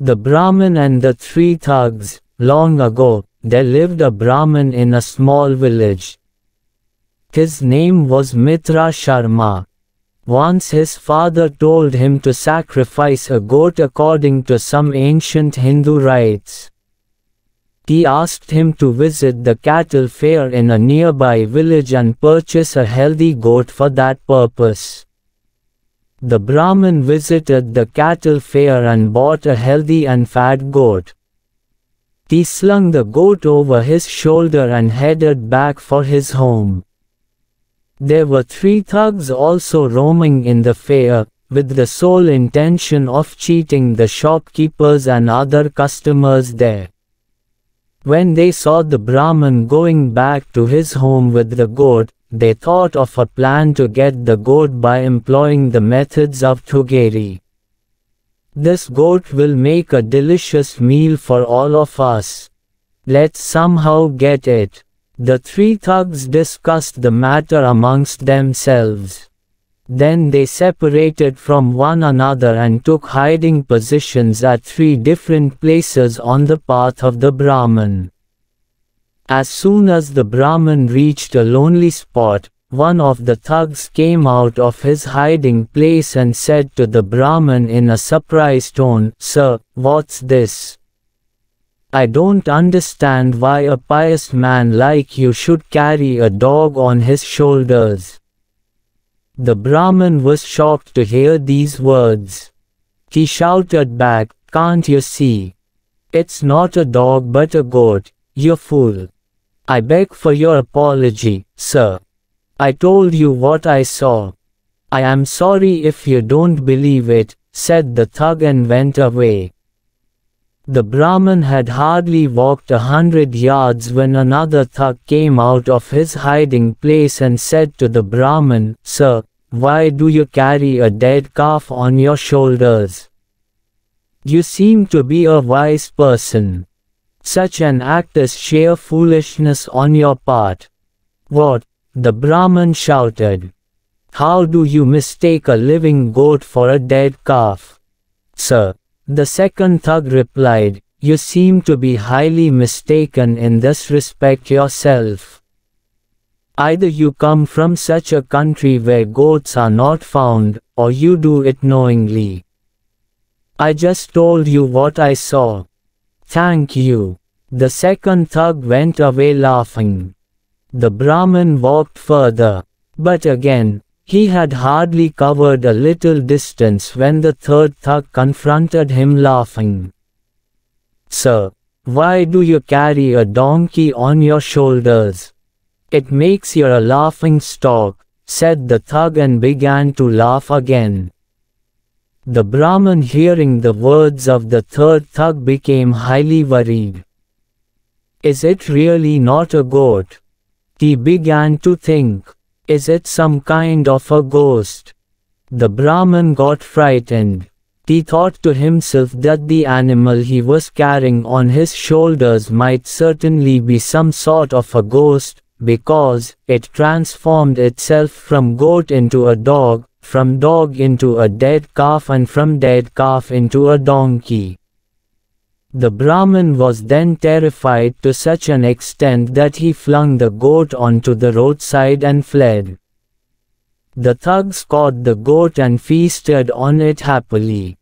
The Brahmin and the three thugs. Long ago, there lived a Brahmin in a small village. His name was Mitra Sharma. Once his father told him to sacrifice a goat according to some ancient Hindu rites. He asked him to visit the cattle fair in a nearby village and purchase a healthy goat for that purpose. The Brahmin visited the cattle fair and bought a healthy and fat goat. He slung the goat over his shoulder and headed back for his home. There were three thugs also roaming in the fair, with the sole intention of cheating the shopkeepers and other customers there. When they saw the Brahmin going back to his home with the goat, they thought of a plan to get the goat by employing the methods of thuggery. This goat will make a delicious meal for all of us. Let's somehow get it. The three thugs discussed the matter amongst themselves. Then they separated from one another and took hiding positions at three different places on the path of the Brahmin. As soon as the Brahmin reached a lonely spot, one of the thugs came out of his hiding place and said to the Brahmin in a surprised tone, "Sir, what's this? I don't understand why a pious man like you should carry a dog on his shoulders." The Brahmin was shocked to hear these words. He shouted back, "Can't you see? It's not a dog but a goat, you fool. I beg for your apology, sir. I told you what I saw. I am sorry if you don't believe it," said the thug and went away. The Brahmin had hardly walked 100 yards when another thug came out of his hiding place and said to the Brahmin, "Sir, why do you carry a dead calf on your shoulders? You seem to be a wise person. Such an act is sheer foolishness on your part." "What?" the Brahmin shouted. "How do you mistake a living goat for a dead calf?" "Sir," the second thug replied, "you seem to be highly mistaken in this respect yourself. Either you come from such a country where goats are not found, or you do it knowingly. I just told you what I saw. Thank you." The second thug went away laughing. The Brahmin walked further, but again, he had hardly covered a little distance when the third thug confronted him laughing. "Sir, why do you carry a donkey on your shoulders? It makes you a laughing stock," said the thug and began to laugh again. The Brahmin, hearing the words of the third thug, became highly worried. "Is it really not a goat?" he began to think. "Is it some kind of a ghost?" The Brahmin got frightened. He thought to himself that the animal he was carrying on his shoulders might certainly be some sort of a ghost, because it transformed itself from goat into a dog, from dog into a dead calf, and from dead calf into a donkey. The Brahmin was then terrified to such an extent that he flung the goat onto the roadside and fled. The thugs caught the goat and feasted on it happily.